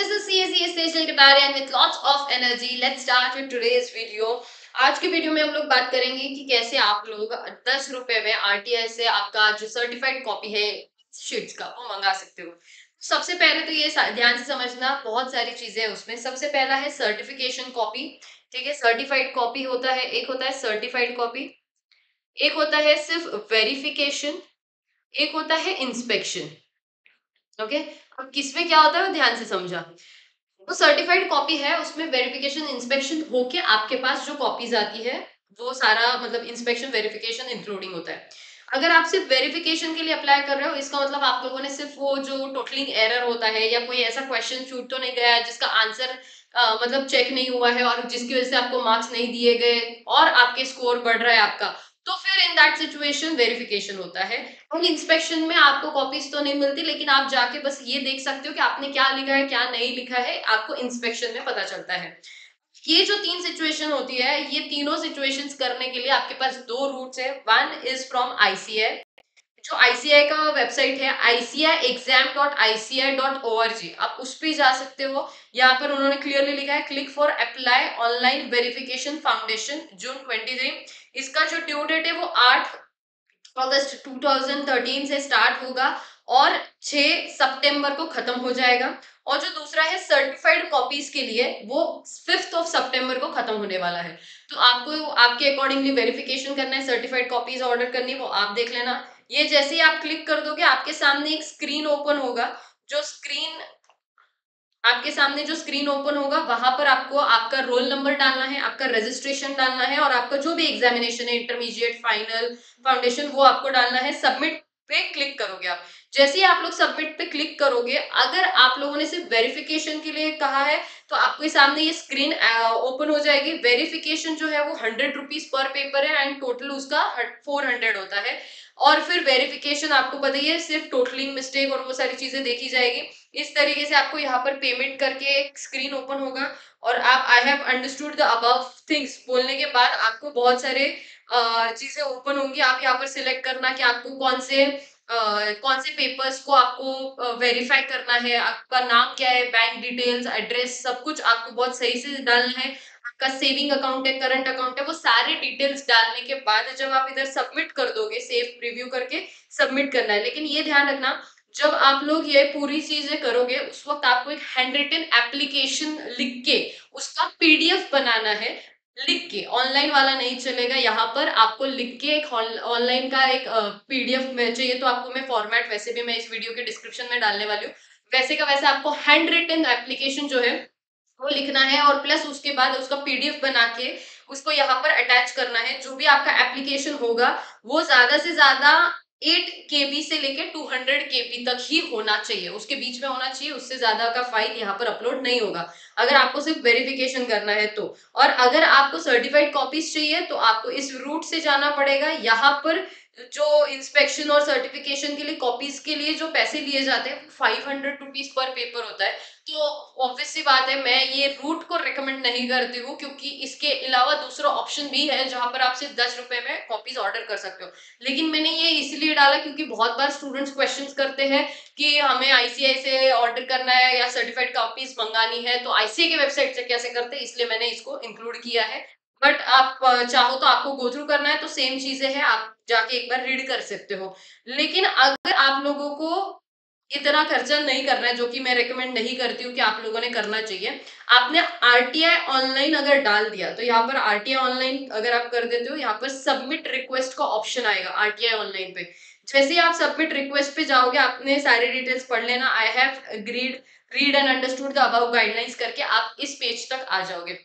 this is CSE Station Katarian with lots of energy. Let's start with today's video. आज के video में हम लोग बात करेंगे कि कैसे आप लोग 10 रुपए में आरटीआई से आपका जो सर्टिफाइड कॉपी है शीट्स का वो मंगा सकते हो। सबसे पहले तो ये ध्यान से समझना, बहुत सारी चीजें हैं उसमें। सबसे पहला है सर्टिफिकेशन कॉपी। ठीक है, सर्टिफाइड कॉपी होता है, एक होता है सर्टिफाइड कॉपी, एक होता है सिर्फ वेरिफिकेशन, एक होता है इंस्पेक्शन। ओके, अब किसमें क्या होता है वो ध्यान से समझा। वो सर्टिफाइड कॉपी है, उसमें वेरिफिकेशन इंस्पेक्शन होके आपके पास जो कॉपीज आती है वो सारा मतलब इंस्पेक्शन वेरिफिकेशन इंक्लूडिंग होता है। अगर आप सिर्फ वेरिफिकेशन के लिए अप्लाई कर रहे हो, इसका मतलब आप लोगों ने सिर्फ वो जो टोटलिंग एरर होता है या कोई ऐसा क्वेश्चन छूट तो नहीं गया है जिसका आंसर मतलब चेक नहीं हुआ है और जिसकी वजह से आपको मार्क्स नहीं दिए गए और आपके स्कोर बढ़ रहा है आपका, तो फिर इन दैट सिचुएशन वेरिफिकेशन होता है। और इंस्पेक्शन में आपको कॉपीज तो नहीं मिलती, लेकिन आप जाके बस ये देख सकते हो कि आपने क्या लिखा है क्या नहीं लिखा है, आपको इंस्पेक्शन में पता चलता है। ये जो तीन सिचुएशन होती है, ये तीनों सिचुएशंस करने के लिए आपके पास दो रूट्स है। वन इज फ्रॉम आईसीआई, जो आईसीआई का वेबसाइट है ICAI exam.ICAI.org, आप उस पे जा सकते हो। यहाँ पर उन्होंने क्लियरली लिखा है click for apply online verification foundation June 23। इसका जो ड्यू डेट है वो 8 अगस्त 2013 से स्टार्ट होगा और 6 सितंबर को खत्म हो जाएगा। और जो दूसरा है सर्टिफाइड कॉपीज के लिए, वो 5 सितंबर को खत्म होने वाला है। तो आपको आपके अकॉर्डिंगली वेरिफिकेशन करना है, सर्टिफाइड कॉपीज ऑर्डर करनी है, वो आप देख लेना। ये जैसे ही आप क्लिक कर दोगे आपके सामने एक स्क्रीन ओपन होगा। जो स्क्रीन आपके सामने जो स्क्रीन ओपन होगा वहां पर आपको आपका रोल नंबर डालना है, आपका रजिस्ट्रेशन डालना है और आपका जो भी एग्जामिनेशन है, इंटरमीडिएट, फाइनल, फाउंडेशन, वो आपको डालना है। सबमिट पे क्लिक करोगे आप। जैसे ही आप लोग सबमिट पे क्लिक करोगे, अगर आप लोगों ने सिर्फ वेरिफिकेशन के लिए कहा है तो आपके सामने ये स्क्रीन ओपन हो जाएगी। वेरिफिकेशन जो है वो 100 रुपीज पर पेपर है एंड टोटल उसका 400 होता है। और फिर वेरिफिकेशन आपको पता ही है, सिर्फ टोटलिंग मिस्टेक और वो सारी चीजें देखी जाएगी। इस तरीके से आपको यहाँ पर पेमेंट करके एक स्क्रीन ओपन होगा और आप I have understood the above things बोलने के बाद आपको बहुत सारे चीजें ओपन होंगी। आप यहाँ पर सिलेक्ट करना कि आपको कौन से पेपर्स को आपको वेरीफाई करना है, आपका नाम क्या है, बैंक डिटेल्स, एड्रेस, सब कुछ आपको बहुत सही से डालना है। आपका सेविंग अकाउंट है, करंट अकाउंट है, वो सारे डिटेल्स डालने के बाद जब आप इधर सबमिट कर दोगे, सेव प्रीव्यू करके सबमिट करना है। लेकिन ये ध्यान रखना, जब आप लोग ये पूरी चीजें करोगे उस वक्त आपको एक हैंड रिटन एप्लीकेशन लिख के उसका पीडीएफ बनाना है। लिख के, ऑनलाइन वाला नहीं चलेगा, यहाँ पर आपको लिख के एक ऑनलाइन का एक पीडीएफ में चाहिए। तो आपको मैं फॉर्मेट वैसे भी मैं इस वीडियो के डिस्क्रिप्शन में डालने वाली हूँ। वैसे का वैसे आपको हैंड रिटन एप्लीकेशन जो है वो लिखना है और प्लस उसके बाद उसका पीडीएफ बना के उसको यहाँ पर अटैच करना है। जो भी आपका एप्लीकेशन होगा वो ज्यादा से ज्यादा 8 KB से लेके 200 KB तक ही होना चाहिए, उसके बीच में होना चाहिए। उससे ज्यादा का फाइल यहाँ पर अपलोड नहीं होगा अगर आपको सिर्फ वेरिफिकेशन करना है तो। और अगर आपको सर्टिफाइड कॉपीज चाहिए तो आपको इस रूट से जाना पड़ेगा। यहाँ पर जो इंस्पेक्शन और सर्टिफिकेशन के लिए कॉपीज के लिए जो पैसे लिए जाते हैं 500 रुपीज पर पेपर होता है। तो ऑब्वियस सी बात है, मैं ये रूट को रिकमेंड नहीं करती हूँ, क्योंकि इसके अलावा दूसरा ऑप्शन भी है जहां पर आप सिर्फ 10 रुपए में कॉपीज ऑर्डर कर सकते हो। लेकिन मैंने ये इसलिए डाला क्योंकि बहुत बार स्टूडेंट्स क्वेश्चंस करते हैं कि हमें आईसीआई से ऑर्डर करना है या सर्टिफाइड कॉपीज मंगानी है, तो आईसीआई के वेबसाइट से कैसे करते हैं, इसलिए मैंने इसको इंक्लूड किया है। बट आप चाहो तो आपको गो थ्रू करना है तो सेम चीजें हैं, आप जाके एक बार रीड कर सकते हो। लेकिन अगर आप लोगों को इतना खर्चा नहीं करना है, जो कि मैं रेकमेंड नहीं करती हूँ कि आप लोगों ने करना चाहिए, आपने आरटीआई ऑनलाइन अगर डाल दिया तो यहाँ पर आरटीआई ऑनलाइन अगर आप कर देते हो, यहाँ पर सबमिट रिक्वेस्ट का ऑप्शन आएगा आरटीआई ऑनलाइन पे। जैसे ही आप सबमिट रिक्वेस्ट पे जाओगे, आपने सारी डिटेल्स पढ़ लेना, I have agreed read and understood the above guidelines करके आप इस पेज तक आ जाओगे।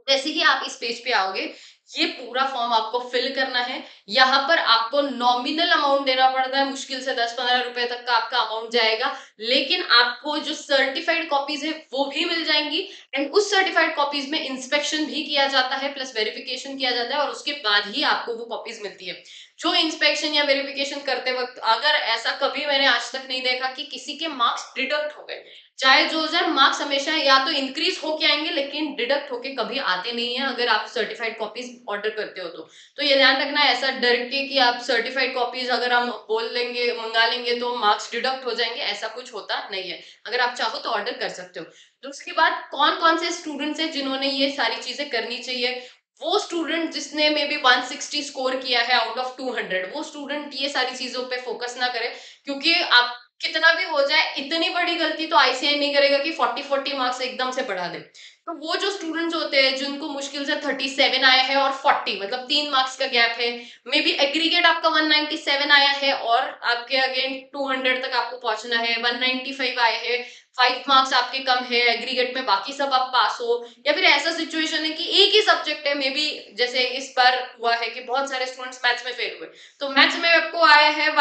जैसे ही आप इस पेज पे आओगे, ये पूरा फॉर्म आपको फिल करना है। यहाँ पर आपको नॉमिनल अमाउंट देना पड़ता है, मुश्किल से 10-15 रुपए तक का आपका अमाउंट जाएगा। लेकिन आपको जो सर्टिफाइड कॉपीज है वो भी मिल जाएंगी एंड उस सर्टिफाइड कॉपीज में इंस्पेक्शन भी किया जाता है, प्लस वेरिफिकेशन किया जाता है और उसके बाद ही आपको वो कॉपीज मिलती है। जो इंस्पेक्शन या वेरिफिकेशन करते वक्त अगर ऐसा कभी मैंने आज तक नहीं देखा कि किसी के मार्क्स डिडक्ट हो गए, चाहे जो हो जाए मार्क्स हमेशा या तो इंक्रीज होके आएंगे लेकिन डिडक्ट होके कभी आते नहीं है अगर आप सर्टिफाइड कॉपीज ऑर्डर करते हो तो ये ध्यान रखना ऐसा डर के कि आप सर्टिफाइड कॉपीज अगर हम बोल लेंगे मंगा लेंगे तो मार्क्स डिडक्ट हो जाएंगे, ऐसा कुछ होता नहीं है। अगर आप चाहो तो ऑर्डर कर सकते हो। तो उसके बाद कौन कौन से स्टूडेंट्स हैं जिन्होंने ये सारी चीजें करनी चाहिए, वो स्टूडेंट जिसने मे बी 160 स्कोर किया है आउट ऑफ 200, वो स्टूडेंट ये सारी चीजों पे फोकस ना करे, क्योंकि आप कितना भी हो जाए इतनी बड़ी गलती तो आईसीआई नहीं करेगा कि 40 मार्क्स एकदम से बढ़ा दे। तो वो जो स्टूडेंट्स होते हैं जिनको मुश्किल से 37 आया है और 40 मतलब 3 मार्क्स का गैप है, मे बी एग्रीगेट आपका 197 आया है और आपके अगेन 200 तक आपको पहुंचना है, 195 आए हैं, 5 मार्क्स आपके कम है एग्रीगेट में, बाकी सब आप पास हो, या फिर ऐसा सिचुएशन है कि एक ही सब्जेक्ट है, मे बी जैसे इस बार हुआ है कि बहुत सारे स्टूडेंट्स मैथ्स में फेल हुए, तो मैथ्स में आपको आया है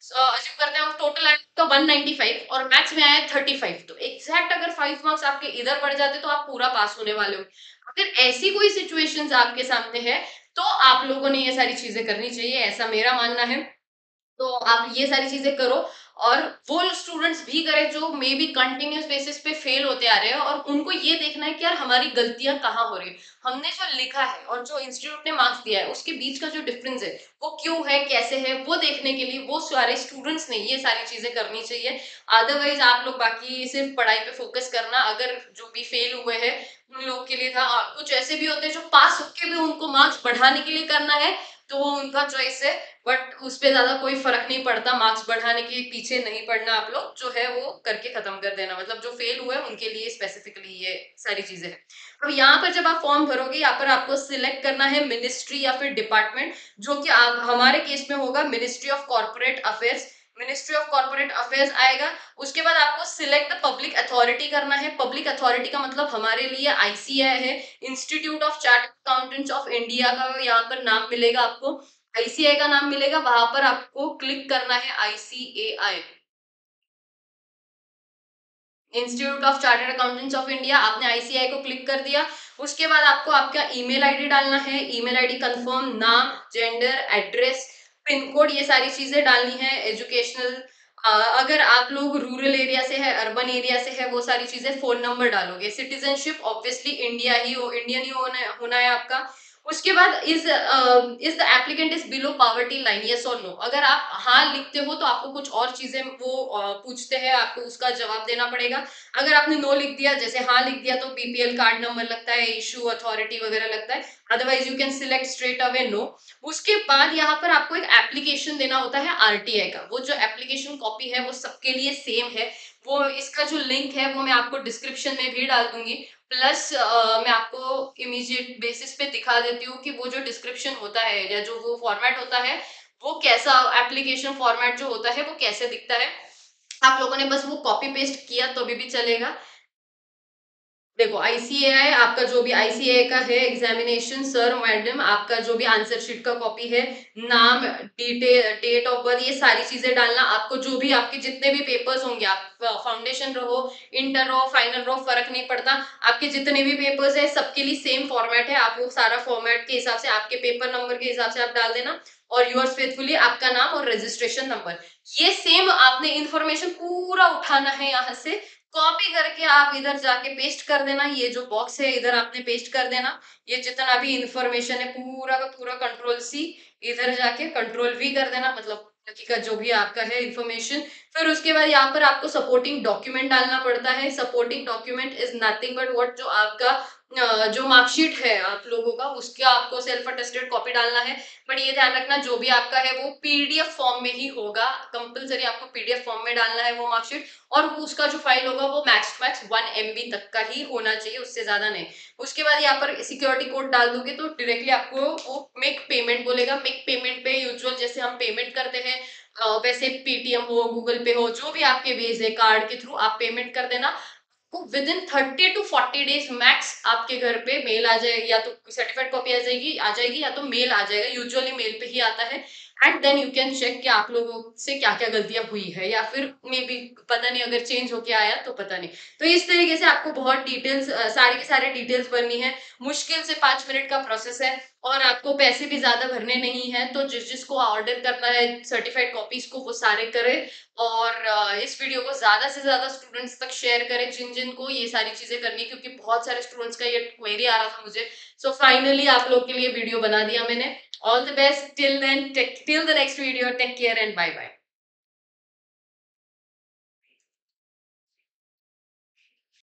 अज्यूम करते हैं टोटल आया तो 195 और मैथ्स में आया है 35, तो एग्जैक्ट अगर 5 मार्क्स आपके इधर बढ़ जाते तो आप पूरा पास होने वाले हो। अगर ऐसी कोई सिचुएशंस आपके सामने है तो आप लोगों ने ये सारी चीजें करनी चाहिए, ऐसा मेरा मानना है। तो आप ये सारी चीजें करो, और वो स्टूडेंट्स भी करें जो मे बी कंटिन्यूस बेसिस पे फेल होते आ रहे हैं, और उनको ये देखना है कि यार हमारी गलतियां कहाँ हो रही है, हमने जो लिखा है और जो इंस्टीट्यूट ने मार्क्स दिया है उसके बीच का जो डिफरेंस है वो क्यों है कैसे है, वो देखने के लिए वो सारे स्टूडेंट्स ने ये सारी चीजें करनी चाहिए। अदरवाइज आप लोग बाकी सिर्फ पढ़ाई पे फोकस करना, अगर जो भी फेल हुए हैं उन लोग के लिए था, कुछ ऐसे भी होते हैं जो पास होके भी उनको मार्क्स बढ़ाने के लिए करना है तो वो उनका चॉइस है, बट उस पे ज्यादा कोई फर्क नहीं पड़ता, मार्क्स बढ़ाने के पीछे नहीं पड़ना, आप लोग जो है वो करके खत्म कर देना, मतलब जो फेल हुए उनके लिए स्पेसिफिकली ये सारी चीजें हैं। अब यहाँ पर जब आप फॉर्म भरोगे यहाँ पर आपको सिलेक्ट करना है मिनिस्ट्री या फिर डिपार्टमेंट, जो कि आप हमारे केस में होगा ministry of corporate affairs, ministry of corporate affairs आएगा। उसके बाद आपको सिलेक्ट पब्लिक अथॉरिटी करना है, पब्लिक अथॉरिटी का मतलब हमारे लिए आईसीएआई है, institute of chartered accountants of India का यहाँ पर नाम मिलेगा आपको, आईसीएआई का नाम मिलेगा, वहां पर आपको क्लिक करना है ICAI, institute of chartered accountants of India, आपने आईसीआई को क्लिक कर दिया। उसके बाद आपको आपका ईमेल आईडी डालना है, ईमेल आईडी कंफर्म, नाम, जेंडर, एड्रेस, पिन कोड, ये सारी चीजें डालनी है, एजुकेशनल, अगर आप लोग रूरल एरिया से है अर्बन एरिया से है वो सारी चीजें, फोन नंबर डालोगे, सिटीजनशिप ऑब्वियसली इंडिया ही हो इंडियन ही होना है आपका। उसके बाद is the applicant is below poverty line, yes और नो, अगर आप हाँ लिखते हो तो आपको कुछ और चीजें वो पूछते हैं, आपको उसका जवाब देना पड़ेगा। अगर आपने नो लिख दिया, जैसे हाँ लिख दिया, तो बीपीएल कार्ड नंबर लगता है, इशू अथॉरिटी वगैरह लगता है, otherwise you can select straight away no. उसके बाद यहाँ पर आपको एक एप्लीकेशन देना होता है आरटीआई का, वो जो एप्लीकेशन कॉपी है वो सबके लिए सेम है, वो इसका जो लिंक है वो मैं आपको डिस्क्रिप्शन में भी डाल दूंगी, प्लस मैं आपको इमीडिएट बेसिस पे दिखा देती हूँ कि वो जो डिस्क्रिप्शन होता है या जो वो फॉर्मेट होता है वो कैसा, एप्लीकेशन फॉर्मेट जो होता है वो कैसे दिखता है। आप लोगों ने बस वो कॉपी पेस्ट किया तो भी चलेगा। देखो आईसीएआई आपका जो भी आईसीएआई का है एग्जामिनेशन सर मैडम, आपका जो भी आंसर शीट का कॉपी है, नाम, डिटेल, डेट ऑफ बर्थ, ये सारी चीजें डालना। आपको जो भी आपके जितने भी पेपर्स होंगे, आप फाउंडेशन रहो इंटर रहो फाइनल रहो फर्क नहीं पड़ता, आपके जितने भी पेपर्स है सबके लिए सेम फॉर्मेट है, आप वो सारा फॉर्मेट के हिसाब से आपके पेपर नंबर के हिसाब से आप डाल देना, और यूअर्स फेथफुली आपका नाम और रजिस्ट्रेशन नंबर, ये सेम आपने इंफॉर्मेशन पूरा उठाना है यहाँ से, कॉपी करके आप इधर जाके पेस्ट कर देना, ये जो बॉक्स है इधर आपने पेस्ट कर देना, ये जितना भी इंफॉर्मेशन है पूरा का पूरा कंट्रोल सी, इधर जाके कंट्रोल वी कर देना, मतलब बाकी का जो भी आपका है इंफॉर्मेशन। फिर उसके बाद यहाँ पर आपको सपोर्टिंग डॉक्यूमेंट डालना पड़ता है, supporting document is nothing but what, जो आपका जो मार्कशीट है आप लोगों का उसका आपको सेल्फ अटेस्टेड कॉपी डालना है, बट ये ध्यान रखना जो भी आपका है वो पीडीएफ फॉर्म में ही होगा, कंपलसरी आपको पीडीएफ फॉर्म में डालना है वो मार्कशीट, और वो उसका जो फाइल होगा वो मैक्स टू मैक्स 1 MB तक का ही होना चाहिए, उससे ज्यादा नहीं। उसके बाद यहाँ पर सिक्योरिटी कोड डाल दोगे तो डायरेक्टली आपको वो मेक पेमेंट बोलेगा, मेक पेमेंट पे यूजुअल जैसे हम पेमेंट करते हैं वैसे पेटीएम हो गूगल पे हो जो भी आपके वेज है कार्ड के थ्रू आप पेमेंट कर देना, वो with in 30 to 40 days max आपके घर पे मेल आ जाएगी, या तो सर्टिफाइड कॉपी आ जाएगी या तो मेल आ जाएगा, यूजुअली मेल पे ही आता है। And then you can check कि आप लोगों से क्या क्या गलतियां हुई है, या फिर मे बी पता नहीं अगर चेंज होके आया तो पता नहीं। तो इस तरीके से आपको बहुत डिटेल्स, सारी की सारी डिटेल्स भरनी है। मुश्किल से 5 मिनट का प्रोसेस है, और आपको पैसे भी ज्यादा भरने नहीं है। तो जिसको ऑर्डर करना है सर्टिफाइड कॉपीज को, वो सारे करें। और इस वीडियो को ज्यादा से ज्यादा स्टूडेंट्स तक शेयर करें, जिन जिन को ये सारी चीजें करनी है, क्योंकि बहुत सारे स्टूडेंट्स का ये क्वेरी आ रहा था मुझे। सो फाइनली आप लोग के लिए वीडियो बना दिया मैंने। All the best till then. Till the next video. Take care and bye bye.